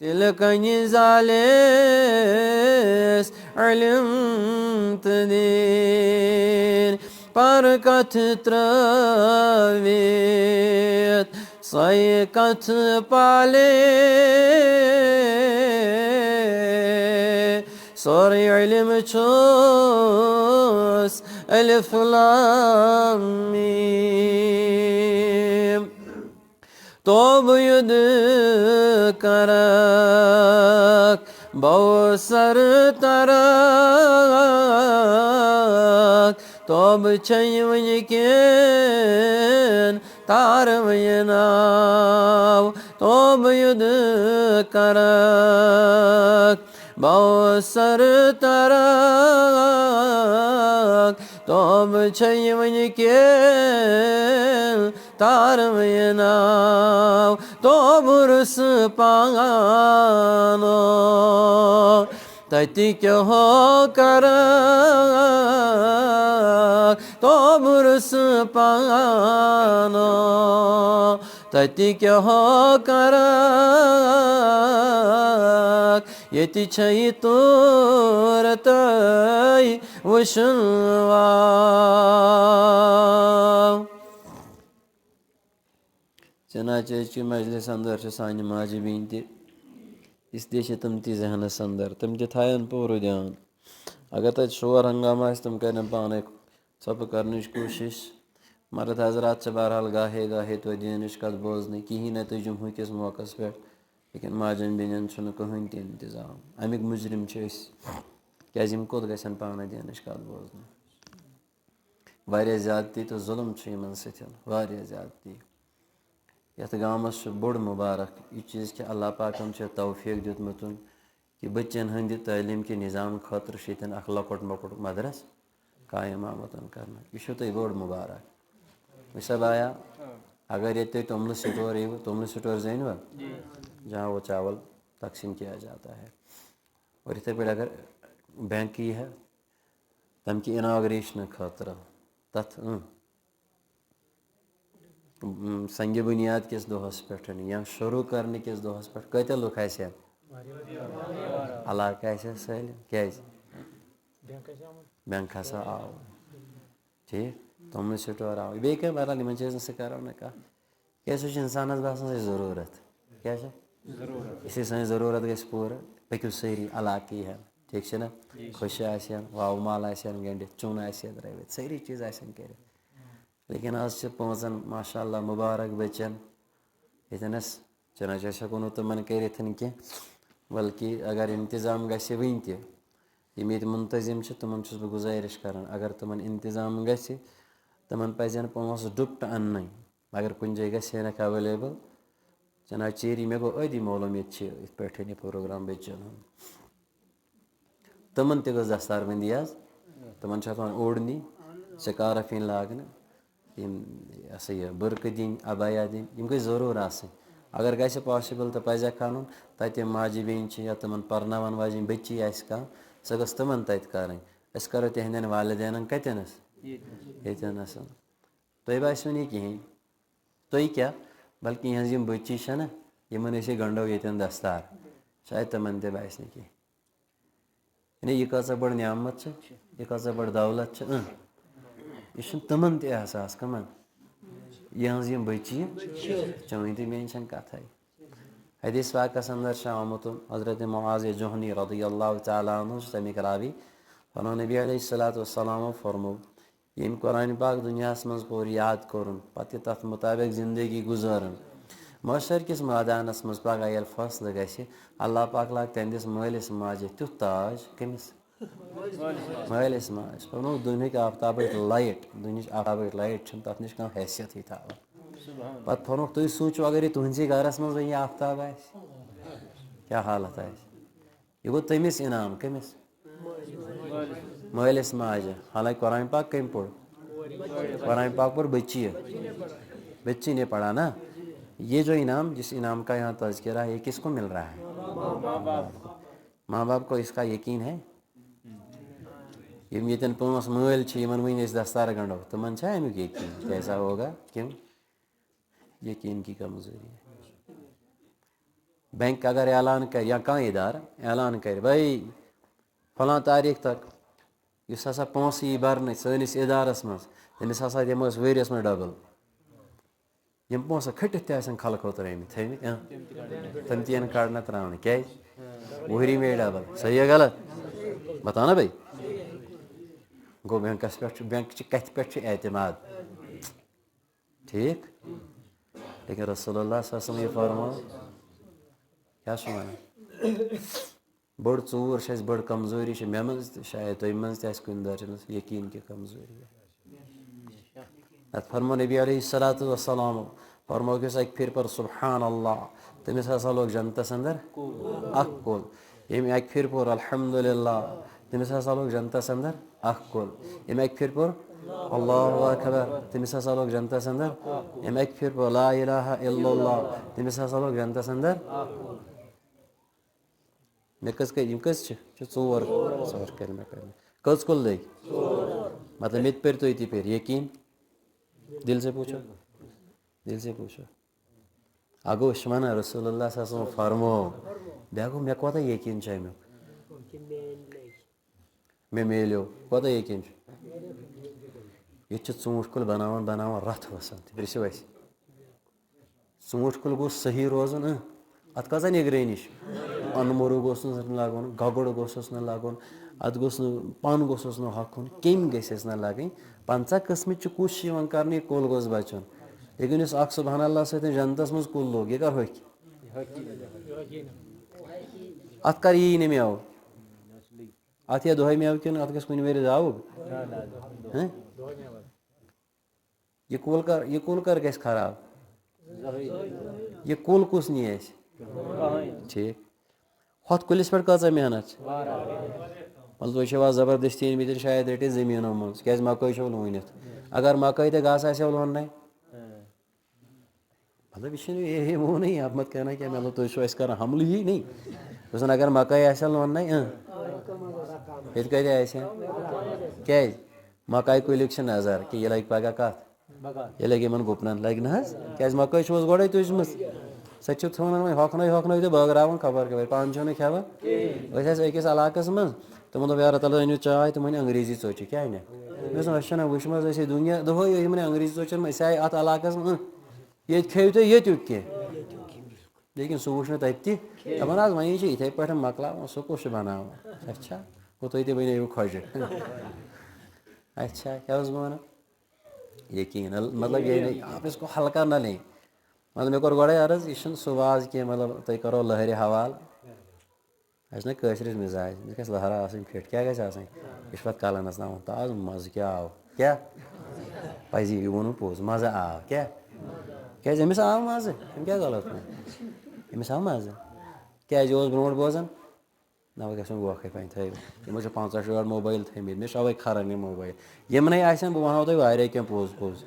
تلکنی زالس علم تدین پر کتھ ترویت سوی کتھ پالے سوری علم چھوس الف لام میم توب ید کرک بو سر ترک توب چھئی ونکین تار ویناو توب ید کرک بو سر ترک توب چھئی ونکین تار ویناو توب رس پانو تتی کیا ہو کرک توب رس پانو تتی کیا ہو کرک یتی چھئی تور تائی وشنواو چنانچہ اس کی مجلس اندر سانہ ماجہ بین تہ اس لیے تم تہ ذہنس اندر تم تہ تھائن پور دھیان اگر تت شور ہنگامہ آس تم کرن پانے ژھۄپہٕ کرنٕچ کوٗشش مرد حضرات چھ بہرحال گاہے گاہے تو دینٕچ کتھ بوزنہِ کہینۍ نہ تُجِم ہُکِس موقعس پٮ۪ٹھ لیکن ماجن بیٚنٮ۪ن چھُنہٕ کٕہٕنۍ تہِ انتظام امیُک مُجرم چھِ أسۍ کیٛازِ یِم کوٚت گژھن پانہٕ دینٕچ کتھ بوزنہِ واریاہ زیادتی تہٕ ظُلم چھُ یِمن سۭتۍ واریاہ زیادتی یتھ گامس چھُ بوٚڑ مُبارک یہِ چیٖز کہِ اللہ پاکن چھُ توفیٖق دیُتمُت کہ بچن ہندِ تعلیٖم کہِ نظام خٲطرٕ چھُ ییٚتٮ۪ن اکھ لۄکُٹ مۄکُٹ مدرس قائم آمُت کرنہٕ یہِ چھُ تۄہہِ بوٚڑ مُبارک وٕچھسا بایا اگر یہ تُہۍ توٚملہٕ سٹور یِیِو توٚملہٕ سٹور زٲنِوا جہاں وہ چاول تقسیم کیا جاتا ہے اور یِتھَے پٲٹھۍ اگر بینک یی ہے تَمہِ کہِ اِناگریشن خٲطرٕ تتھ سنگہِ بُنیاد کِس دۄہس پٮ۪ٹھ یا شروٗع کرنہٕ کِس دۄہس پٮ۪ٹھ کۭتیاہ لُکھ آسہِ ہن علاقہٕ آسہِ ہا سٲلِم کیٛازِ بینک ہسا آو ٹھیٖک توٚملہٕ سٹور آو بیٚیہِ کینٛہہ بہرحال یِمن چیٖزن سۭتۍ کرو نہٕ کتھ کیٛازِ سُہ چھُ انسانس باسان سُہ ضروٗرت کیٛاہ چھِ اسی سٲنۍ ضروٗرت گژھِ پوٗرٕ پٔکِو سٲری علاقہٕ یی ہن ٹھیٖک چھُنہ خۄشہِ آسہِ ہن واوٕ مال آسہِ ہن گٔنڈِتھ چوٚن آسہِ ہا ترٲوِتھ سٲری چیٖز آسن کٔرِتھ لیکن آز چھِ پانٛژن ماشاء اللہ مُبارک بچن ییٚتٮ۪نس چنانچہ أسۍ ہٮ۪کو نہٕ تِمن کٔرِتھ کینٛہہ بلکہِ اگر انتظام گژھِ وٕنہِ تہِ یِم ییٚتہِ منتظم چھِ تِمن چھُس بہٕ گُزٲرِش کران اگر تِمن انتظام گژھِ تِمن پزن پونٛسہٕ ڈُپٹہٕ اننٕے اگر کُنہِ جایہِ گژھِ ہنکھ ایویلیبل چنانچہ ژیٖری مےٚ گوٚو أدی معلوٗم ییٚتہِ چھِ یِتھ پٲٹھۍ یہِ پروگرام بچن ہُنٛد تِمن تہِ گٔژھ دستار بندی حظ تِمن چھِ آسان اوڑنی سکارف یِنۍ لاگنہٕ یِم یہِ ہسا یہِ بُرقہٕ دِنۍ ابیا دِنۍ یِم گٔژھۍ ضروٗر آسٕنۍ اگر گژھِ پاسِبٕل تہٕ پزٮ۪کھ انُن تتہِ یِم ماجہِ بیٚنہِ چھِ یا تِمن پرناون واجیٚنۍ بٔچی آسہِ کانٛہہ سۄ گٔژھ تِمن تتہِ کرٕنۍ أسۍ کرو تِہنٛدٮ۪ن والدینن کتٮ۪نس ییٚتٮ۪نس تۄہہِ باسیو نہٕ یہِ کِہیٖنۍ تُہۍ کیٛاہ بلکہِ یِہٕنٛز یِم بٔچی چھےٚ نہ یِمن أسۍ یہِ گنٛڈو ییٚتٮ۪ن دستار شاید تِمن تہِ باسہِ نہٕ کینٛہہ یعنی یہِ کۭژاہ بٔڑ نعمت چھِ یہِ کۭژاہ بٔڑ دولت چھِ یہِ چھُنہٕ تِمن تہِ احساس کٕمن یِہٕنٛز یِم بٔچی چٲنۍ تہٕ میٲنۍ چھنہٕ کتھے حدیث پاکس اندر چھُ آمُت حضرت معاذ جوہنی رضی اللہ تعالیٰ عنہ چھُ تمیُک راوی فرمون نبی علیہ الصلوۃ والسلامو فرموو ییٚمۍ قرآنِ پاک دُنیاہس منٛز پوٚر یاد کوٚرُن پتہٕ یہِ تتھ مُطابق زندگی گُزٲرٕن معاشر کِس مٲدانس منٛز پگاہ ییٚلہِ فٲصلہٕ گژھِ اللہ پاک لاگہِ تہنٛدِس مٲلِس ماجہِ تیُتھ تاج کٔمِس مٲلِس ماجہِ فرمووُکھ دُنہِکۍ آفتابٕچ لایٹ دُنہِچ آفتابٕچ لایٹ چھنہٕ تتھ نِش کانٛہہ حیثیتھٕے تھاوان پتہٕ فرمووُکھ تُہۍ سوٗنٛچِو اگر یہِ تُہنٛدسٕے گرس منٛز وۄنۍ یہِ آفتاب آسہِ کیٛاہ حالت آسہِ یہِ گوٚو تٔمِس انعام کٔمِس مٲلِس ماجہِ حالانکہِ قرآن پاک کٔمۍ پوٚر قرآن پاک پوٚر بچی نے پڑھا نا یہ جو انعام جس انعام کا یہاں تذکرہ ہے یہ کس کو مل رہا ہے ماں باپ کو اس کا یقین ہے یِم ییٚتٮ۪ن پانٛژھ مٲلۍ چھِ یِمن وٕنہِ أسۍ دستار گنٛڈو تِمن چھا امیُک یقین کیسا ہوگا کیوں یقین کی کمزوری ہے بینک اگر اعلان کر یا کانٛہہ ادارٕ اعلان کر بھائی فلاں تاریخ تک یُس ہسا پونٛسہٕ یی برنہٕ سٲنِس ادارس منٛز تٔمِس ہسا دِمو أسۍ ؤریَس منٛز ڈبل یِم پونٛسہٕ کھٔٹِتھ تہِ آسن خلقو تھٲیمٕتۍ تِم تہِ یِن کڑنہٕ ترٛاونہٕ کیٛازِ وُہری مے ڈبل صحیح ہے غلط بتاو نا بھائی گوٚو بینکس پٮ۪ٹھ چھُ بینکچہِ کتھِ پٮ۪ٹھ چھُ اعتماد ٹھیٖک لیکن رسول اللہ صلی اللہ علیہ وسلم یہِ فرمو کیٛاہ چھُ وَنان بٔڑ ژوٗر چھِ اَسہِ بٔڑ کمزوٗری چھِ مےٚ منٛز تہِ شاید تۄہہِ منٛز تہِ آسہِ کُنہِ درجَس یقیٖن کہِ کمزوٗری اَتھ فرمو نبی علیہ الصلوٰتُ وسلام فرمو کہِ اَکہِ پھِرِ پٔر سبحان اللہ تٔمِس ہسا لوگ جنتس اندر اکھ کُل ییٚمہِ اَکہِ پھِرِ پوٚر الحمدُاللہ تٔمِس ہسا لوگ جنتس اندر اکھ کُل ییٚمہِ اَکہِ پھِرِ پوٚر اللہ اکبر تٔمِس ہسا لوگ جنتس اندر ییٚمہِ اَکہِ پھِرِ پوٚر لا الہ الا اللہ تٔمِس ہسا لوگ جنتس اندر مےٚ کٔژ کٔرۍ یِم کٔژ چھِ ژور کٔرۍ مےٚ کٔژ کُل لٔگۍ مطلب مےٚ تہِ پٔرۍ تُہۍ تہِ پٔرۍ یقیٖن دِل سے پوٗچھو دِل سے پوٗچھو اَکھ گوٚو أسۍ چھِ وَنان رسول اللہ صلی اللہ علیہ وسلم فرمو بیٛاکھ گوٚو مےٚ کوتاہ یقیٖن چھُ امیُک مےٚ میلیو کوتاہ یقیٖن چھُ ییٚتہِ چھِ ژوٗنٛٹھۍ کُلۍ بناوان رَتھ وَسان تُہۍ پرٛژھِو اَسہِ ژوٗنٛٹھۍ کُل گوٚژھ صحیح روزُن اَتھ کۭژاہ نگرٲنی چھِ اَنہٕ مُرٕ گوٚژھ نہٕ لَگُن گگُر گوٚژھُس نہٕ لَگُن اَتھ گوٚژھ نہٕ پَن گوٚژھُس نہٕ ہۄکھُن کیٚمۍ گٔژھِس نہٕ لَگٕنۍ 50 قٕسمٕچ کوٗشِش چھِ یِوان کَرنہٕ یہِ کُل گوٚژھ بَچُن لیکِن یُس اکھ سُبحان اللہ سۭتۍ جنتَس منٛز کُل لوگ یہِ کَر ہوٚکھِ اَتھ کَر یی نہٕ مٮ۪وٕ اَتھ یِیہِ دۄہَے مٮ۪وٕ کِنہٕ اَتھ گژھِ کُنہِ ؤرۍ داوُک یہِ کُل کر گژھِ خراب یہِ کُل کُس نِیہِ اَسہِ ٹھیٖک ہۄتھ کُلِس پٮ۪ٹھ کۭژاہ محنت چھِ مطلب تُہۍ چھِو آز زبردستی أنۍمٕتۍ شاید رٔٹِتھ زٔمیٖنو منٛز کیٛازِ مکٲے چھو لوٗنِتھ اگر مکٲے تہٕ گاسہٕ آسہِ ہو لوننَے مطلب یہِ چھُنہٕ یہ وہ نہیں آپ مت کہنا کیٛاہ مطلب تُہۍ چھِو اَسہِ کَران حملہٕ یی نہیں دوٚپُن اگر مکٲے آسہِ ہا لوننَے ییٚتہِ کَتہِ آسہِ ہا کیٛازِ مکاے کُلیُک چھِ نظر کہِ یہِ لَگہِ پگاہ کَتھ یہِ لَگہِ یِمن گُپنن لَگہِ نہ حظ کیٛازِ مکٲے چھُوس گۄڈَے تُجمٕژ سۄ تہِ چھِ ژھٕنان وۄنۍ ہۄکھنٲوۍ تہٕ بٲگراوان خبر کَپٲرۍ پانہٕ چھِو نہٕ کھٮ۪وان أسۍ ٲسۍ أکِس علاقَس منٛز تِمو دوٚپ یارا تَلہٕ أنِو چاے تِم أنۍ انگریٖزی ژۄچہِ کیٛاہ اَنٮ۪کھ مےٚ دوٚپ أسۍ چھِنہ وٕچھمٕژ أسۍ ہے دُنیا دۄہَے یِمنٕے انگریٖزی ژۄچَن منٛز أسۍ آیہِ اَتھ علاقَس منٛز ییٚتہِ کھیٚیِو تُہۍ ییٚتیُک کینٛہہ لیکِن سُہ وٕچھ نہٕ تَتہِ تہِ دَپان حظ وۄنۍ چھِ یِتھَے پٲٹھۍ مۄکلاوان سُہ کُس چھُ بَناوان اچھا گوٚو تُہۍ تہِ بَنٲیِو خۄجہِ اچھا کیٛاہ اوسُس بہٕ وَنان یقیٖن مطلب یہِ آپ اس کو ہلکا نہ لیں مطلب مےٚ کوٚر گۄڈَے عرض یہِ چھُنہٕ سُہ واز کینٛہہ مطلب تۄہہِ کَرو لہرِ حوالہٕ اَسہِ چھِنہ کٲشرِس مِزاج أمِس گژھِ لہرا آسٕنۍ فِٹ کیٛاہ گژھِ آسٕنۍ یہِ چھُ پَتہٕ کَلَن نژناوُن تاز مَزٕ کیٛاہ آو کیٛاہ پَزی یہِ ووٚنُن پوٚز مَزٕ آو کیٛاہ کیٛازِ أمِس آو مَزٕ أمۍ کیٛاہ غلط ووٚن أمِس آو مَزٕ کیٛازِ یہِ اوس برونٛٹھ بوزان نہ وۄنۍ گژھِ وۄنۍ ووکھَے پَہَن تھٲیِو یِمو چھِ 50 60 موبایل تھٲیمٕتۍ مےٚ چھُ اَوَے کھَران یِم موبایل یِمنٕے آسن بہٕ وَنو تۄہہِ واریاہ کینٛہہ پوٚز